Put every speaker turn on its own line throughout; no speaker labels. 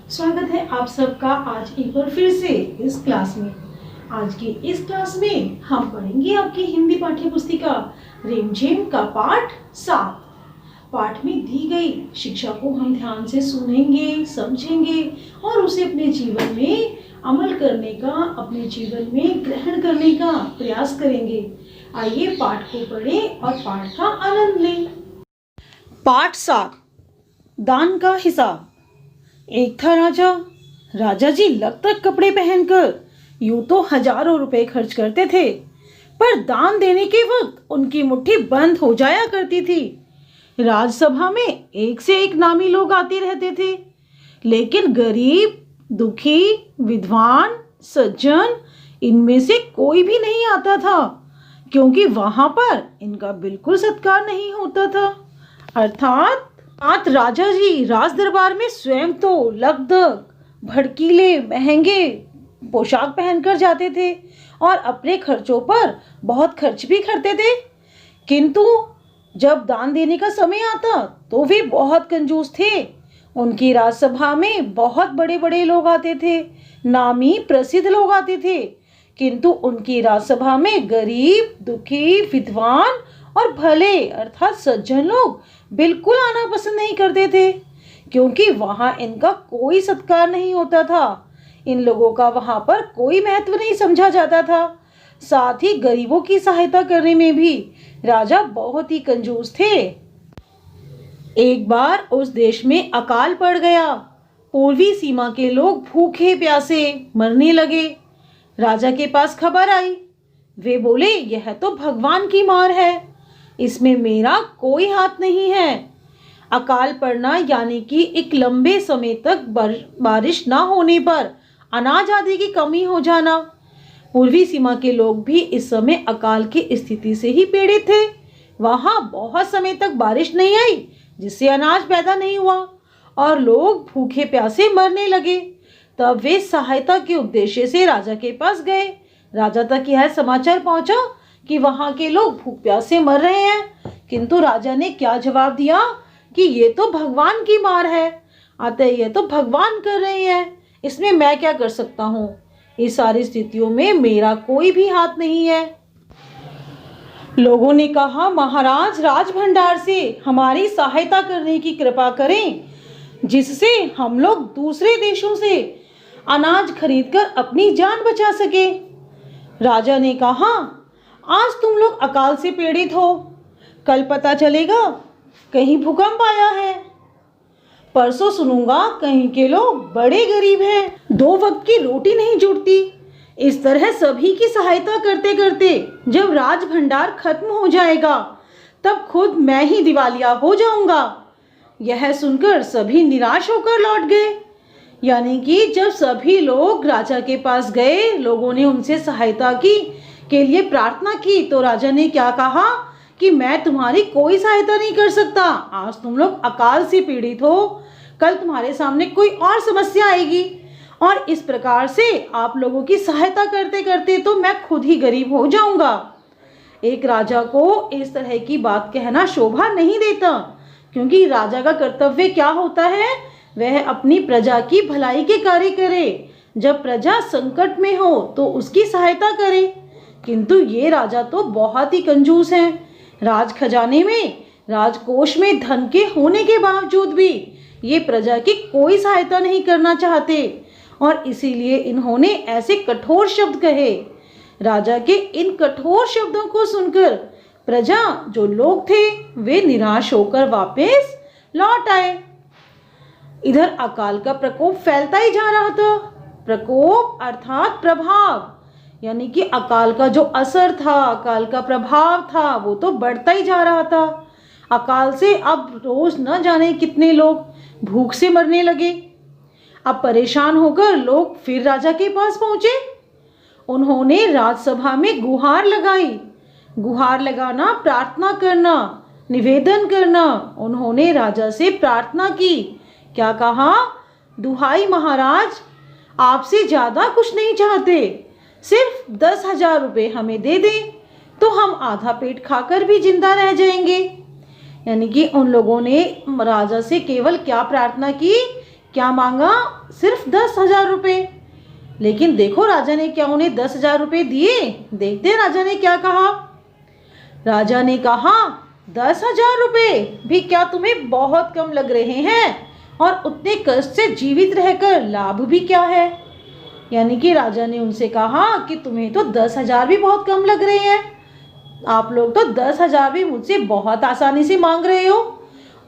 स्वागत है आप सबका आज एक बार फिर से इस क्लास में। आज की इस क्लास में हम पढ़ेंगे आपकी हिंदी पाठ्य पुस्तिका रिमझिम का पाठ 7। पाठ में दी गई शिक्षा को हम ध्यान से सुनेंगे, समझेंगे और उसे अपने जीवन में अमल करने का, अपने जीवन में ग्रहण करने का प्रयास करेंगे। आइए पाठ को पढ़ें और पाठ का आनंद लें। पाठ 7, दान का हिसाब। एक था राजा। राजा जी लग कपड़े पहनकर यूं तो हजारों रुपए खर्च करते थे, पर दान देने के वक्त उनकी मुट्ठी बंद हो जाया करती थी। राजसभा में एक से एक नामी लोग आते रहते थे, लेकिन गरीब, दुखी, विद्वान, सज्जन इनमें से कोई भी नहीं आता था, क्योंकि वहां पर इनका बिल्कुल सत्कार नहीं होता था। अर्थात राजा जी राज दरबार में स्वयं तो लगधक भड़कीले महंगे पोशाक पहनकर जाते थे और अपने खर्चों पर बहुत खर्च भी करते थे, किंतु जब दान देने का समय आता तो वे बहुत कंजूस थे। उनकी राजसभा में बहुत बड़े बड़े लोग आते थे, नामी प्रसिद्ध लोग आते थे, किंतु उनकी राजसभा में गरीब, दुखी, विद्वान और भले अर्थात सज्जन लोग बिल्कुल आना पसंद नहीं करते थे, क्योंकि वहां इनका कोई सत्कार नहीं होता था। इन लोगों का वहां पर कोई महत्व नहीं समझा जाता था। साथ ही गरीबों की सहायता करने में भी राजा बहुत ही कंजूस थे। एक बार उस देश में अकाल पड़ गया। पूर्वी सीमा के लोग भूखे प्यासे मरने लगे। राजा के पास खबर आई। वे बोले, यह तो भगवान की मार है, इसमें मेरा कोई हाथ नहीं है। अकाल पड़ना यानी कि एक लंबे समय तक बारिश ना होने पर अनाज आदि की कमी हो जाना। पूर्वी सीमा के लोग भी इस समय अकाल की स्थिति से ही पीड़ित थे। वहां बहुत समय तक बारिश नहीं आई, जिससे अनाज पैदा नहीं हुआ और लोग भूखे प्यासे मरने लगे। तब वे सहायता के उद्देश्य से राजा के पास गए। राजा तक यह समाचार पहुंचा कि वहां के लोग भूख प्यास से मर रहे हैं, किंतु राजा ने क्या जवाब दिया कि ये तो भगवान की मार है, अतः ये तो भगवान कर रहे हैं, इसमें मैं क्या कर सकता हूँ। इस सारी स्थितियों में मेरा कोई भी हाथ नहीं है। लोगों ने कहा, महाराज राज भंडार से हमारी सहायता करने की कृपा करें, जिससे हम लोग दूसरे देशों से अनाज खरीदकर अपनी जान बचा सके। राजा ने कहा, आज तुम लोग अकाल से पीड़ित हो, कल पता चलेगा कहीं भूकंप आया है, परसों सुनूंगा कहीं के लोग बड़े गरीब हैं, 2 वक्त की रोटी नहीं जुटती। इस तरह सभी की सहायता करते करते जब राज भंडार खत्म हो जाएगा, तब खुद मैं ही दिवालिया हो जाऊंगा। यह सुनकर सभी निराश होकर लौट गए। यानी कि जब सभी लोग राजा के पास गए, लोगों ने उनसे सहायता की के लिए प्रार्थना की, तो राजा ने क्या कहा कि मैं तुम्हारी कोई सहायता नहीं कर सकता। आज तुम लोग अकाल से पीड़ित हो, कल तुम्हारे सामने कोई और समस्या आएगी, और इस प्रकार से आप लोगों की सहायता करते करते तो मैं खुद ही गरीब हो जाऊंगा। एक राजा को इस तरह की बात कहना शोभा नहीं देता, क्योंकि राजा का कर्तव्य क्या होता है, वह अपनी प्रजा की भलाई के कार्य करे। जब प्रजा संकट में हो तो उसकी सहायता करे, किंतु ये राजा तो बहुत ही कंजूस हैं। राज खजाने में, राजकोष में धन के होने के बावजूद भी ये प्रजा की कोई सहायता नहीं करना चाहते, और इसीलिए इन्होंने ऐसे कठोर शब्द कहे। राजा के इन कठोर शब्दों को सुनकर प्रजा, जो लोग थे, वे निराश होकर वापस लौट आए। इधर अकाल का प्रकोप फैलता ही जा रहा था। प्रकोप अर्थात प्रभाव, यानी कि अकाल का जो असर था, अकाल का प्रभाव था, वो तो बढ़ता ही जा रहा था। अकाल से अब रोज न जाने कितने लोग भूख से मरने लगे। अब परेशान होकर लोग फिर राजा के पास पहुंचे। उन्होंने राजसभा में गुहार लगाई। गुहार लगाना, प्रार्थना करना, निवेदन करना। उन्होंने राजा से प्रार्थना की। क्या कहा, दुहाई महाराज, आपसे ज्यादा कुछ नहीं चाहते, सिर्फ 10,000 रुपये हमें दे दें तो हम आधा पेट खाकर भी जिंदा रह जाएंगे। यानी कि उन लोगों ने राजा से केवल क्या प्रार्थना की क्या मांगा? सिर्फ 10,000 रुपये। लेकिन देखो राजा ने क्या उन्हें 10,000 रुपये दिए? देखते हैं राजा ने क्या कहा। राजा ने कहा, 10,000 रुपये भी क्या तुम्हें बहुत कम लग रहे हैं? और उतने कष्ट से जीवित रहकर लाभ भी क्या है? यानी कि राजा ने उनसे कहा कि तुम्हें तो 10,000 भी बहुत कम लग रहे हैं। आप लोग तो 10,000 भी मुझसे बहुत आसानी से मांग रहे हो।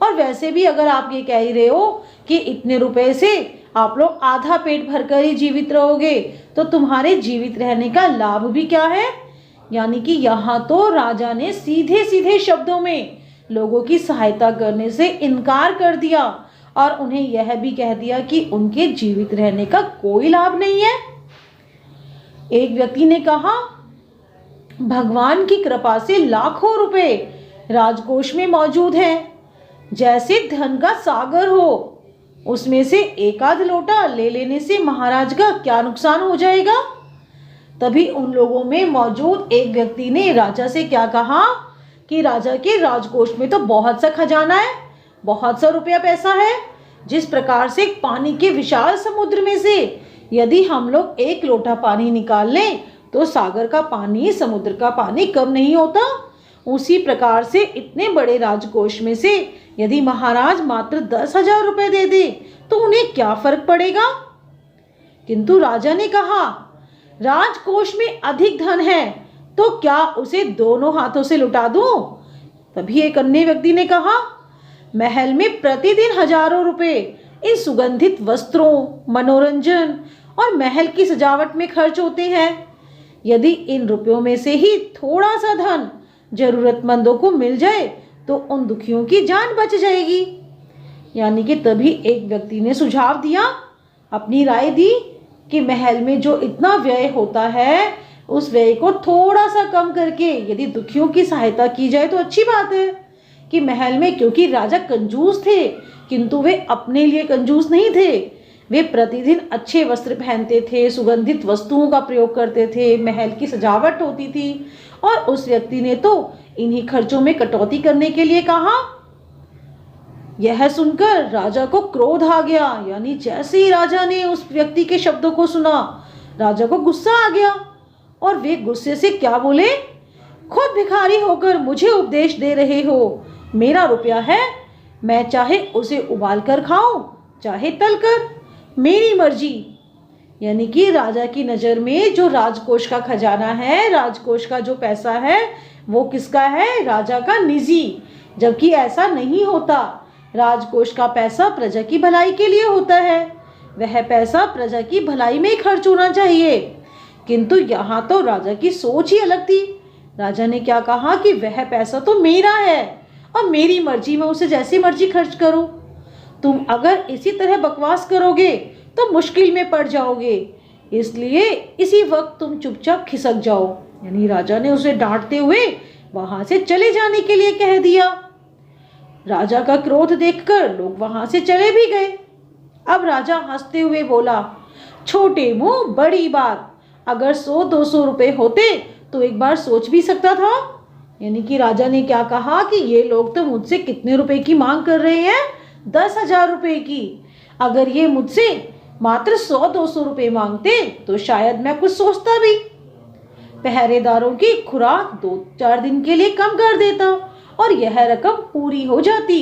और वैसे भी अगर आप ये कह ही रहे हो कि इतने रुपए से आप लोग आधा पेट भरकर ही जीवित रहोगे, तो तुम्हारे जीवित रहने का लाभ भी क्या है? यानी कि यहाँ तो राजा ने सीधे सीधे शब्दों में लोगों की सहायता करने से इनकार कर दिया और उन्हें यह भी कह दिया कि उनके जीवित रहने का कोई लाभ नहीं है। एक व्यक्ति ने कहा, भगवान की कृपा से लाखों रुपए राजकोष में मौजूद हैं, जैसे धन का सागर हो। उसमें से एक आध लोटा ले लेने से महाराज का क्या नुकसान हो जाएगा? तभी उन लोगों में मौजूद एक व्यक्ति ने राजा से क्या कहा कि राजा के राजकोष में तो बहुत सा खजाना है, बहुत सा रुपया पैसा है। जिस प्रकार से पानी के विशाल समुद्र में से यदि हम लोग एक लोटा पानी निकाल लें तो सागर का पानी, समुद्र का पानी कम नहीं होता। उसी प्रकार से इतने बड़े राजकोष में से यदि महाराज मात्र 10,000 रुपये दे दे तो उन्हें क्या फर्क पड़ेगा? किंतु राजा ने कहा, राजकोष में अधिक धन है तो क्या उसे दोनों हाथों से लुटा दूं? तभी एक अन्य व्यक्ति ने कहा, महल में प्रतिदिन हजारों रुपए इन सुगंधित वस्त्रों, मनोरंजन और महल की सजावट में खर्च होते हैं। यदि इन रुपयों में से ही थोड़ा सा धन जरूरतमंदों को मिल जाए तो उन दुखियों की जान बच जाएगी। यानी कि तभी एक व्यक्ति ने सुझाव दिया, अपनी राय दी कि महल में जो इतना व्यय होता है उस व्यय को थोड़ा सा कम करके यदि दुखियों की सहायता की जाए तो अच्छी बात है। कि महल में, क्योंकि राजा कंजूस थे किंतु वे अपने लिए कंजूस नहीं थे, वे प्रतिदिन अच्छे वस्त्र पहनते थे, सुगंधित वस्तुओं का प्रयोग करते थे, महल की सजावट होती थी। और उस व्यक्ति ने तो इन्हीं खर्चों में कटौती करने के लिए कहा। यह सुनकर राजा को क्रोध आ गया। यानी जैसे ही राजा ने उस व्यक्ति के शब्दों को सुना, राजा को गुस्सा आ गया और वे गुस्से से क्या बोले, खुद भिखारी होकर मुझे उपदेश दे रहे हो। मेरा रुपया है, मैं चाहे उसे उबाल कर खाऊं चाहे तल कर, मेरी मर्जी। यानी कि राजा की नज़र में जो राजकोष का खजाना है, राजकोष का जो पैसा है, वो किसका है? राजा का निजी। जबकि ऐसा नहीं होता। राजकोष का पैसा प्रजा की भलाई के लिए होता है। वह पैसा प्रजा की भलाई में ही खर्च होना चाहिए। किंतु यहाँ तो राजा की सोच ही अलग थी। राजा ने क्या कहा कि वह पैसा तो मेरा है और मेरी मर्जी, में उसे जैसी मर्जी खर्च करो। तुम अगर इसी तरह बकवास करोगे तो मुश्किल में पड़ जाओगे, इसलिए इसी वक्त तुम चुपचाप खिसक जाओ। यानी राजा ने उसे डांटते हुए वहां से चले जाने के लिए कह दिया। राजा का क्रोध देखकर लोग वहां से चले भी गए। अब राजा हंसते हुए बोला, छोटे मुंह बड़ी बात, अगर 100-200 रुपए होते तो एक बार सोच भी सकता था। यानी कि राजा ने क्या कहा कि ये लोग तो मुझसे कितने रुपए की मांग कर रहे हैं? 10,000 रुपए की। अगर ये मुझसे मात्र 100-200 रुपए मांगते तो शायद मैं कुछ सोचता भी, पहरेदारों की खुराक 2-4 दिन के लिए कम कर देता और यह रकम पूरी हो जाती।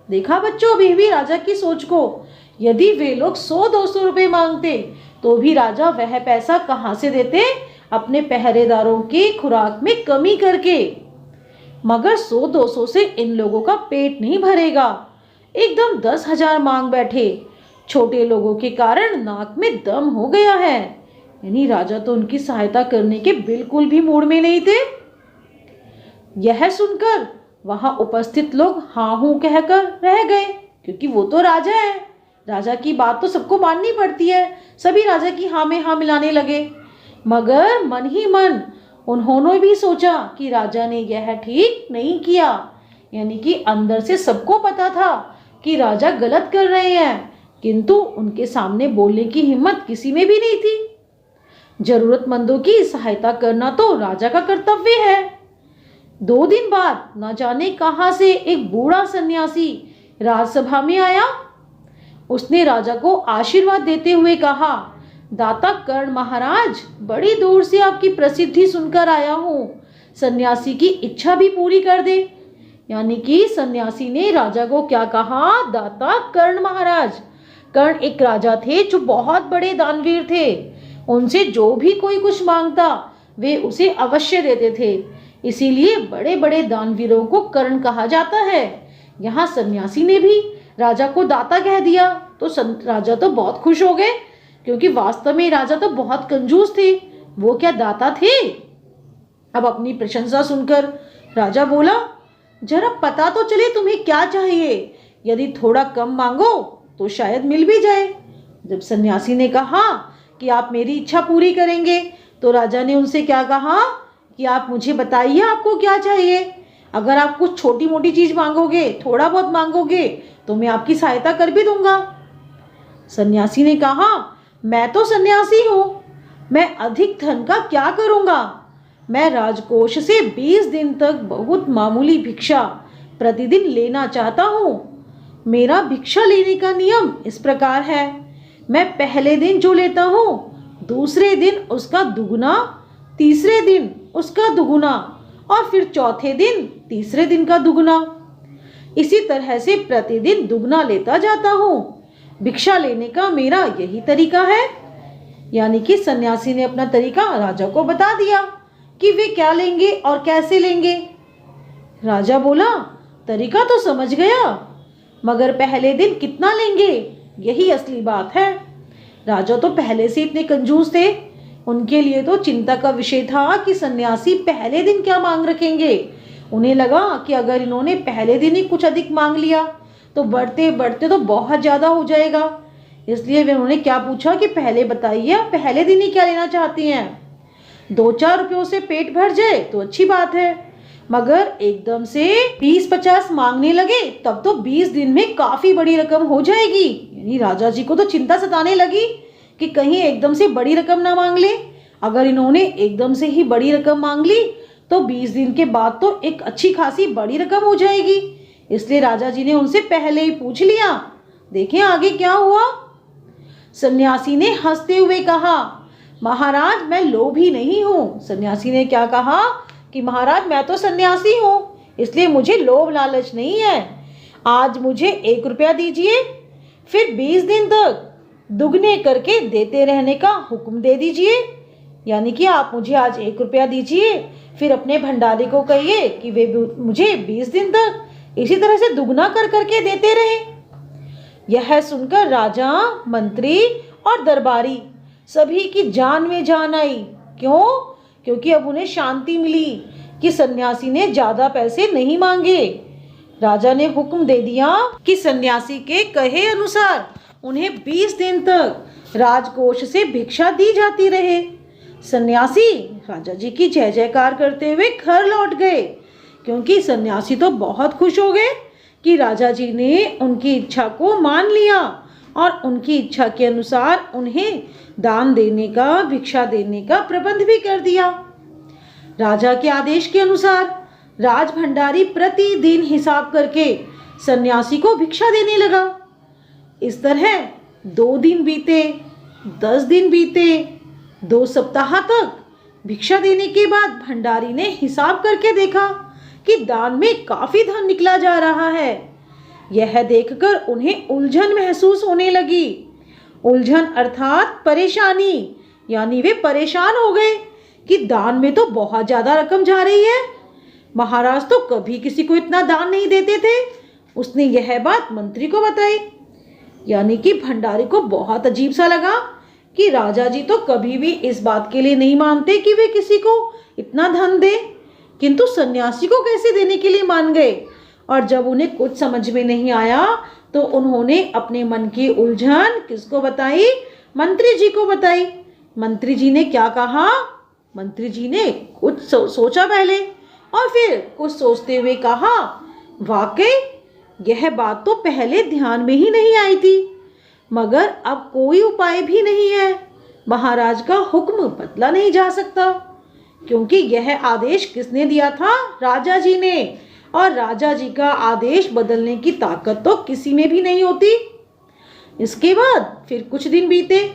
देखा बच्चों अभी भी राजा की सोच को। यदि वे लोग 100-200 रुपए मांगते तो भी राजा वह पैसा कहाँ से देते? अपने पहरेदारों की खुराक में कमी करके। मगर 100-200 से इन लोगों का पेट नहीं भरेगा। एकदम 10,000 मांग बैठे। छोटे लोगों के कारण नाक में दम हो गया है। यानी राजा तो उनकी सहायता करने के बिल्कुल भी मूड में नहीं थे। यह सुनकर वहां उपस्थित लोग हाँ हूं कहकर रह गए, क्योंकि वो तो राजा है। राजा की बात तो सबको माननी पड़ती है। सभी राजा की हाँ में हाँ मिलाने लगे। मगर मन ही मन उन्होंने भी सोचा कि राजा ने यह ठीक नहीं किया। यानी कि अंदर से सबको पता था कि राजा गलत कर रहे हैं, किंतु उनके सामने बोलने की हिम्मत किसी में भी नहीं थी। जरूरतमंदों की सहायता करना तो राजा का कर्तव्य है। 2 दिन बाद न जाने कहां से एक बूढ़ा सन्यासी राजसभा में आया। उसने राजा को आशीर्वाद देते हुए कहा, दाता कर्ण महाराज, बड़ी दूर से आपकी प्रसिद्धि सुनकर आया हूँ, सन्यासी की इच्छा भी पूरी कर दे। यानी कि सन्यासी ने राजा को क्या कहा, दाता कर्ण महाराज। कर्ण एक राजा थे जो बहुत बड़े दानवीर थे। उनसे जो भी कोई कुछ मांगता वे उसे अवश्य देते थे, इसीलिए बड़े बड़े दानवीरों को कर्ण कहा जाता है। यहाँ सन्यासी ने भी राजा को दाता कह दिया तो राजा तो बहुत खुश हो गए, क्योंकि वास्तव में राजा तो बहुत कंजूस थे, वो क्या दाता थे। अब अपनी प्रशंसा सुनकर राजा बोला, जरा पता तो चले तुम्हें क्या चाहिए, यदि थोड़ा कम मांगो तो शायद मिल भी जाए। जब सन्यासी ने कहा कि आप मेरी इच्छा पूरी करेंगे, तो राजा ने उनसे क्या कहा कि आप मुझे बताइए आपको क्या चाहिए। अगर आप कुछ छोटी मोटी चीज मांगोगे, थोड़ा बहुत मांगोगे, तो मैं आपकी सहायता कर भी दूंगा। सन्यासी ने कहा, मैं तो सन्यासी हूं, मैं अधिक धन का क्या करूंगा। मैं राजकोष से 20 दिन तक बहुत मामूली भिक्षा प्रतिदिन लेना चाहता हूं। मेरा भिक्षा लेने का नियम इस प्रकार है, मैं पहले दिन जो लेता हूं, दूसरे दिन उसका दुगुना, तीसरे दिन उसका दुगुना और फिर चौथे दिन तीसरे दिन का दुगुना। इसी तरह से प्रतिदिन दुगना लेता जाता हूँ। भिक्षा लेने का मेरा यही तरीका है। यानी कि सन्यासी ने अपना तरीका राजा को बता दिया कि वे क्या लेंगे और कैसे लेंगे। राजा बोला, तरीका तो समझ गया, मगर पहले दिन कितना लेंगे, यही असली बात है। राजा तो पहले से इतने कंजूस थे, उनके लिए तो चिंता का विषय था कि सन्यासी पहले दिन क्या मांग रखेंगे। उन्हें लगा कि अगर इन्होंने पहले दिन ही कुछ अधिक मांग लिया तो बढ़ते बढ़ते तो बहुत ज्यादा हो जाएगा। इसलिए वे उन्होंने क्या पूछा कि पहले बताइए आप पहले दिन ही क्या लेना चाहती हैं। 2-4 रुपयों से पेट भर जाए तो अच्छी बात है, मगर एकदम से 20-50 मांगने लगे तब तो 20 दिन में काफी बड़ी रकम हो जाएगी। यानी राजा जी को तो चिंता सताने लगी कि कहीं एकदम से बड़ी रकम ना मांग ले। अगर इन्होंने एकदम से ही बड़ी रकम मांग ली तो 20 दिन के बाद तो एक अच्छी खासी बड़ी रकम हो जाएगी। इसलिए राजा जी ने उनसे पहले ही पूछ लिया। देखें आगे क्या हुआ। सन्यासी ने हंसते हुए कहा, महाराज मैं लोभी नहीं हूँ। सन्यासी ने क्या कहा कि महाराज मैं तो सन्यासी हूँ, इसलिए मुझे लोभ लालच नहीं है। आज मुझे 1 रुपया दीजिए, फिर 20 दिन तक दुगने करके देते रहने का हुक्म दे दीजिए। यानी कि आप मुझे आज 1 रुपया दीजिए, फिर अपने भंडारी को कहिए कि वे मुझे 20 दिन तक इसी तरह से दुगना कर करके देते रहे। यह सुनकर राजा, मंत्री और दरबारी सभी की जान में जान आई। क्यों? क्योंकि अब उन्हें शांति मिली कि सन्यासी ने ज्यादा पैसे नहीं मांगे। राजा ने हुक्म दे दिया कि सन्यासी के कहे अनुसार उन्हें 20 दिन तक राजकोष से भिक्षा दी जाती रहे। सन्यासी राजा जी की जय जयकार करते हुए घर लौट गए, क्योंकि सन्यासी तो बहुत खुश हो गए कि राजा जी ने उनकी इच्छा को मान लिया और उनकी इच्छा के अनुसार उन्हें दान देने का, भिक्षा देने का प्रबंध भी कर दिया। राजा के आदेश के अनुसार राज भंडारी प्रतिदिन हिसाब करके सन्यासी को भिक्षा देने लगा। इस तरह 2 दिन बीते, 10 दिन बीते, 2 सप्ताह तक भिक्षा देने के बाद भंडारी ने हिसाब करके देखा कि दान में काफी धन निकला जा रहा है। यह देखकर उन्हें उलझन महसूस होने लगी। उलझन अर्थात परेशानी, यानी वे परेशान हो गए कि दान में तो बहुत ज्यादा रकम जा रही है। महाराज तो कभी किसी को इतना दान नहीं देते थे। उसने यह बात मंत्री को बताई। यानी कि भंडारी को बहुत अजीब सा लगा कि राजा जी तो कभी भी इस बात के लिए नहीं मानते कि वे किसी को इतना धन दे, किंतु सन्यासी को कैसे देने के लिए मान गए। और जब उन्हें कुछ समझ में नहीं आया तो उन्होंने अपने मन की उलझन किसको बताई? मंत्री जी को बताई। मंत्री जी ने क्या कहा? मंत्री जी ने कुछ सोचा पहले और फिर कुछ सोचते हुए कहा, वाकई यह बात तो पहले ध्यान में ही नहीं आई थी, मगर अब कोई उपाय भी नहीं है। महाराज का हुक्म बदला नहीं जा सकता, क्योंकि यह आदेश किसने दिया था? राजा जी ने, और राजा जी का आदेश बदलने की ताकत तो किसी में भी नहीं होती। इसके बाद फिर कुछ दिन बीते।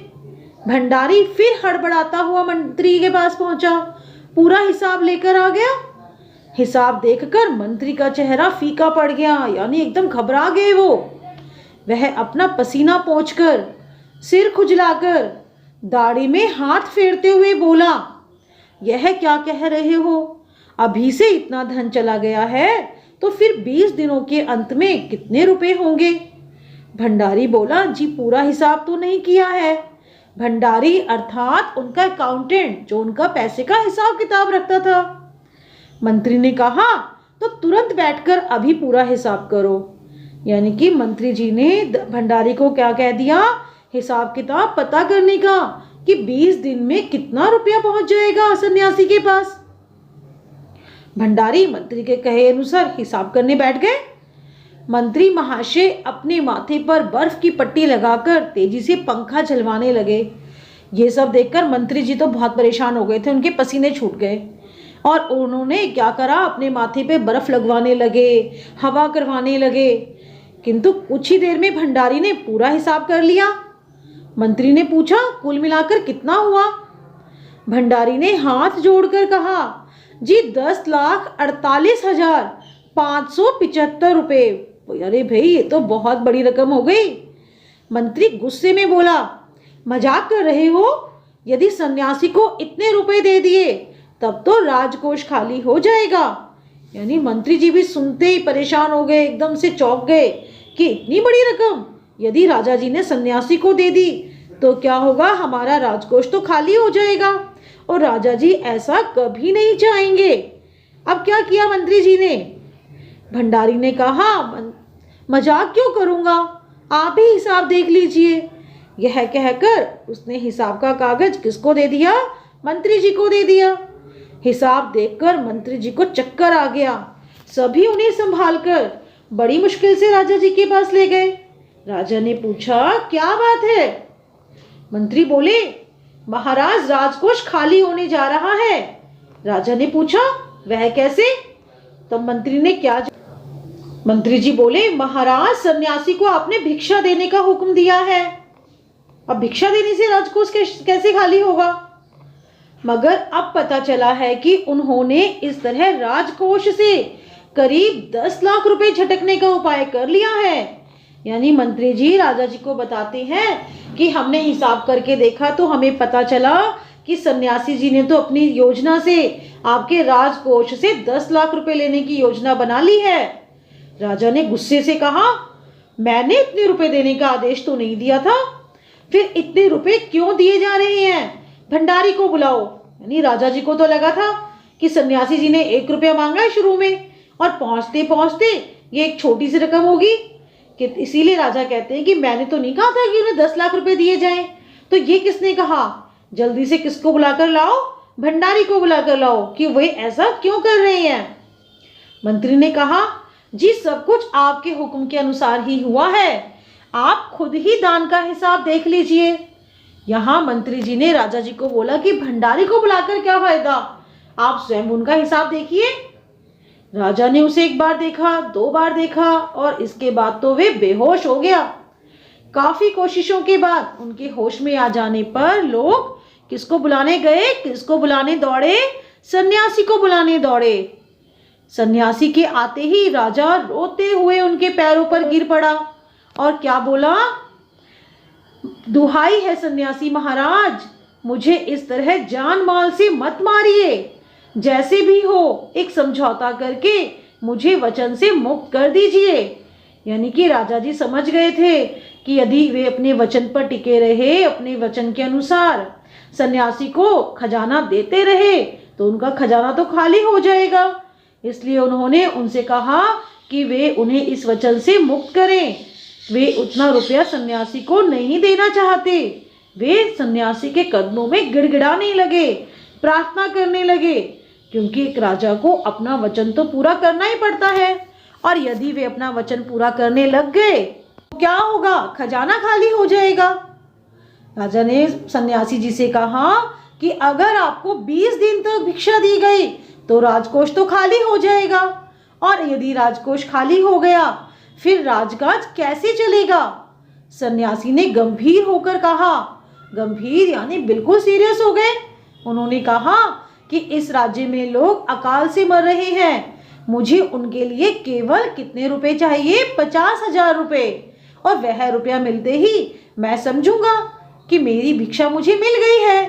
भंडारी फिर हड़बड़ाता हुआ मंत्री के पास पहुंचा, पूरा हिसाब लेकर आ गया। हिसाब देखकर मंत्री का चेहरा फीका पड़ गया, यानी एकदम घबरा गए वो। वह अपना पसीना पोंछकर, सिर खुजलाकर, दाढ़ी में हाथ फेरते हुए बोला, यह क्या कह रहे हो? अभी से इतना धन चला गया है तो फिर 20 दिनों के अंत में कितने रुपए होंगे? भंडारी बोला, जी पूरा हिसाब तो नहीं किया है। भंडारी अर्थात उनका अकाउंटेंट, जो उनका पैसे का हिसाब किताब रखता था। मंत्री ने कहा, तो तुरंत बैठकर अभी पूरा हिसाब करो। यानी कि मंत्री जी ने भंडारी को क्या कह दिया? हिसाब किताब पता करने का, कि 20 दिन में कितना रुपया पहुंच जाएगा सन्यासी के पास। भंडारी मंत्री के कहे अनुसार हिसाब करने बैठ गए। मंत्री महाशय अपने माथे पर बर्फ की पट्टी लगाकर तेजी से पंखा चलवाने लगे। ये सब देखकर मंत्री जी तो बहुत परेशान हो गए थे, उनके पसीने छूट गए और उन्होंने क्या करा, अपने माथे पे बर्फ लगवाने लगे, हवा करवाने लगे। किंतु कुछ ही देर में भंडारी ने पूरा हिसाब कर लिया। मंत्री ने पूछा, कुल मिलाकर कितना हुआ? भंडारी ने हाथ जोड़कर कहा, जी 10,48,575 रुपए। अरे भाई, ये तो बहुत बड़ी रकम हो गई। मंत्री गुस्से में बोला, मजाक कर रहे हो? यदि सन्यासी को इतने रुपए दे दिए तब तो राजकोष खाली हो जाएगा। यानी मंत्री जी भी सुनते ही परेशान हो गए, एकदम से चौंक गए कि इतनी बड़ी रकम यदि राजा जी ने सन्यासी को दे दी तो क्या होगा, हमारा राजकोष तो खाली हो जाएगा और राजा जी ऐसा कभी नहीं चाहेंगे। अब क्या किया मंत्री जी ने? भंडारी ने कहा, मजाक क्यों करूंगा, आप ही हिसाब देख लीजिए। यह कहकर उसने हिसाब का कागज किसको दे दिया? मंत्री जी को दे दिया। हिसाब देखकर मंत्री जी को चक्कर आ गया। सभी उन्हें संभालकर बड़ी मुश्किल से राजा जी के पास ले गए। राजा ने पूछा, क्या बात है? मंत्री बोले, महाराज राजकोष खाली होने जा रहा है। राजा ने पूछा, वह कैसे? तब मंत्री जी बोले, महाराज सन्यासी को आपने भिक्षा देने का हुक्म दिया है। अब भिक्षा देने से राजकोष कैसे खाली होगा? मगर अब पता चला है कि उन्होंने इस तरह राजकोष से करीब 10 लाख रुपए झटकने का उपाय कर लिया है। यानी मंत्री जी राजा जी को बताते हैं कि हमने हिसाब करके देखा तो हमें पता चला कि सन्यासी जी ने तो अपनी योजना से आपके राजकोष से 10 लाख रुपए लेने की योजना बना ली है। राजा ने गुस्से से कहा, मैंने इतने रुपए देने का आदेश तो नहीं दिया था, फिर इतने रुपए क्यों दिए जा रहे हैं? भंडारी को बुलाओ। यानी राजा जी को तो लगा था कि सन्यासी जी ने 1 रुपया मांगा है शुरू में और पहुंचते पहुंचते ये एक छोटी सी रकम होगी, कि इसीलिए राजा कहते हैं कि मैंने तो नहीं कहा था कि उन्हें 10 लाख रुपए दिए जाएं। तो ये किसने कहा? जल्दी से किसको बुलाकर लाओ? भंडारी को बुलाकर लाओ कि वे ऐसा क्यों कर रहे हैं। मंत्री ने कहा, जी सब कुछ आपके हुक्म के अनुसार ही हुआ है, आप खुद ही दान का हिसाब देख लीजिए। यहाँ मंत्री जी ने राजा जी को बोला कि भंडारी को बुलाकर क्या फायदा, आप स्वयं उनका हिसाब देखिए। राजा ने उसे 1 बार देखा, 2 बार देखा और इसके बाद तो वे बेहोश हो गया। काफी कोशिशों के बाद उनके होश में आ जाने पर लोग किसको बुलाने गए, किसको बुलाने दौड़े? सन्यासी को बुलाने दौड़े। सन्यासी के आते ही राजा रोते हुए उनके पैरों पर गिर पड़ा और क्या बोला, दुहाई है सन्यासी महाराज, मुझे इस तरह जान माल से मत मारिए, जैसे भी हो एक समझौता करके मुझे वचन से मुक्त कर दीजिए। यानी कि राजा जी समझ गए थे कि यदि वे अपने वचन पर टिके रहे, अपने वचन के अनुसार सन्यासी को खजाना देते रहे तो उनका खजाना तो खाली हो जाएगा। इसलिए उन्होंने उनसे कहा कि वे उन्हें इस वचन से मुक्त करें। वे उतना रुपया सन्यासी को नहीं देना चाहते। वे सन्यासी के कदमों में गिड़गिड़ाने लगे, प्रार्थना करने लगे, क्योंकि एक राजा को अपना वचन तो पूरा करना ही पड़ता है और यदि वे अपना वचन पूरा करने लग गए तो क्या होगा, खजाना खाली हो जाएगा। राजा ने सन्यासी जी से कहा कि अगर आपको 20 दिन तक भिक्षा दी गई तो राजकोष तो खाली हो जाएगा और यदि राजकोष खाली हो गया फिर राजकाज कैसे चलेगा? सन्यासी ने गंभीर होकर कहा। गंभीर यानी बिल्कुल सीरियस हो गए। उन्होंने कहा कि इस राज्य में लोग अकाल से मर रहे हैं। मुझे उनके लिए केवल कितने रुपए चाहिए? 50,000 रुपए। और वह रुपया मिलते ही मैं समझूंगा कि मेरी भिक्षा मुझे मिल गई है।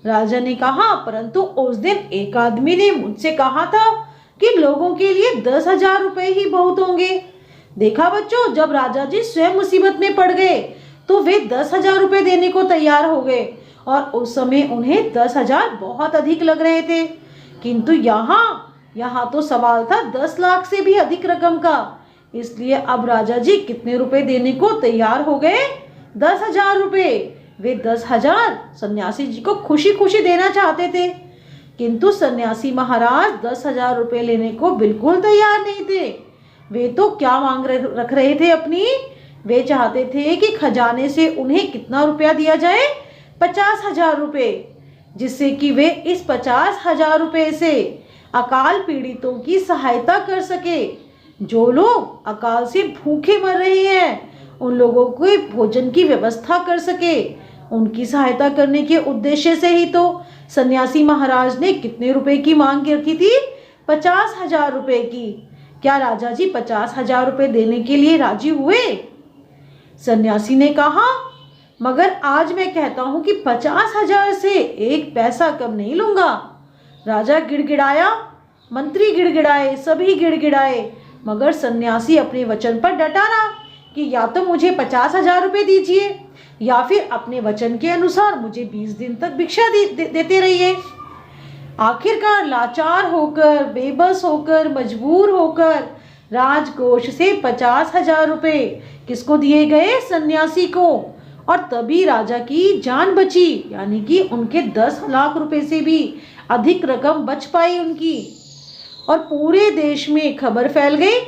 राजा ने कहा, परंतु उस दिन एक आदमी ने मुझसे कहा था कि लोगों के लिए 10,000 रुपए ही बहुत होंगे। देखा बच्चों, जब राजा जी स्वयं मुसीबत में पड़ गए तो वे 10,000 रुपए देने को तैयार हो गए और उस समय उन्हें 10,000 बहुत अधिक लग रहे थे। किंतु यहाँ तो सवाल था 10 लाख से भी अधिक रकम का। इसलिए अब राजा जी कितने रुपए देने को तैयार हो गए? 10,000 रुपए। वे 10,000 सन्यासी जी को खुशी खुशी देना चाहते थे, किंतु सन्यासी महाराज 10,000 रुपए लेने को बिल्कुल तैयार नहीं थे। वे तो क्या मांग रख रहे थे अपनी? वे चाहते थे कि खजाने से उन्हें कितना रुपया दिया जाए? 50,000 रुपए, जिससे कि वे इस 50,000 रुपए से अकाल पीड़ितों की सहायता कर सके। जो लोग अकाल से भूखे मर रहे हैं उन लोगों को भोजन की व्यवस्था कर सके। उनकी सहायता करने के उद्देश्य से ही तो सन्यासी महाराज ने कितने रुपए की मांग रखी थी? 50,000 रुपए की। क्या राजा जी 50,000 रुपए देने के लिए राजी हुए? सन्यासी ने कहा, मगर आज मैं कहता हूं कि 50,000 से एक पैसा कम नहीं लूंगा। राजा गिड़गिड़ाया, मंत्री गिड़गिड़ाए, सभी गिड़गिड़ाए, मगर सन्यासी अपने वचन पर डटा रहा कि या तो मुझे 50,000 रुपए दीजिए या फिर अपने वचन के अनुसार मुझे 20 दिन तक भिक्षा देते रहिए। आखिरकार लाचार होकर, बेबस होकर, मजबूर होकर राजकोष से 50,000 रुपए किसको दिए गए? सन्यासी को। और तभी राजा की जान बची, यानी कि उनके 10 लाख रुपए से भी अधिक रकम बच पाई उनकी। और पूरे देश में खबर फैल गई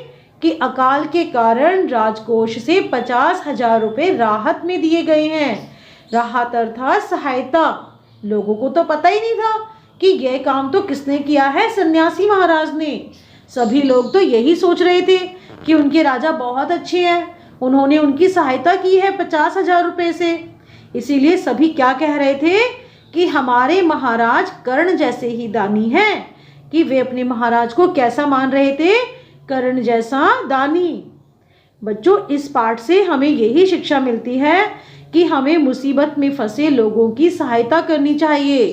कि अकाल के कारण राजकोष से 50,000 रुपए राहत में दिए गए हैं। राहत अर्थात सहायता। लोगों को तो पता ही नहीं था कि यह काम तो किसने किया है? सन्यासी महाराज ने। सभी लोग तो यही सोच रहे थे कि उनके राजा बहुत अच्छे हैं, उन्होंने उनकी सहायता की है 50,000 रुपए से। इसीलिए सभी क्या कह रहे थे कि हमारे महाराज कर्ण जैसे ही दानी हैं। कि वे अपने महाराज को कैसा मान रहे थे? कर्ण जैसा दानी। बच्चों, इस पाठ से हमें यही शिक्षा मिलती है कि हमें मुसीबत में फंसे लोगों की सहायता करनी चाहिए,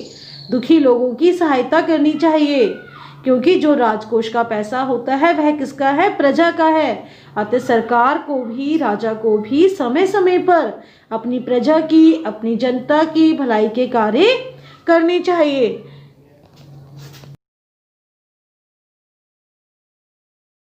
दुखी लोगों की सहायता करनी चाहिए, क्योंकि जो राजकोष का पैसा होता है वह किसका है? प्रजा का है। अतः सरकार को भी, राजा को भी समय समय पर अपनी प्रजा की, अपनी जनता की भलाई के कार्य करने चाहिए।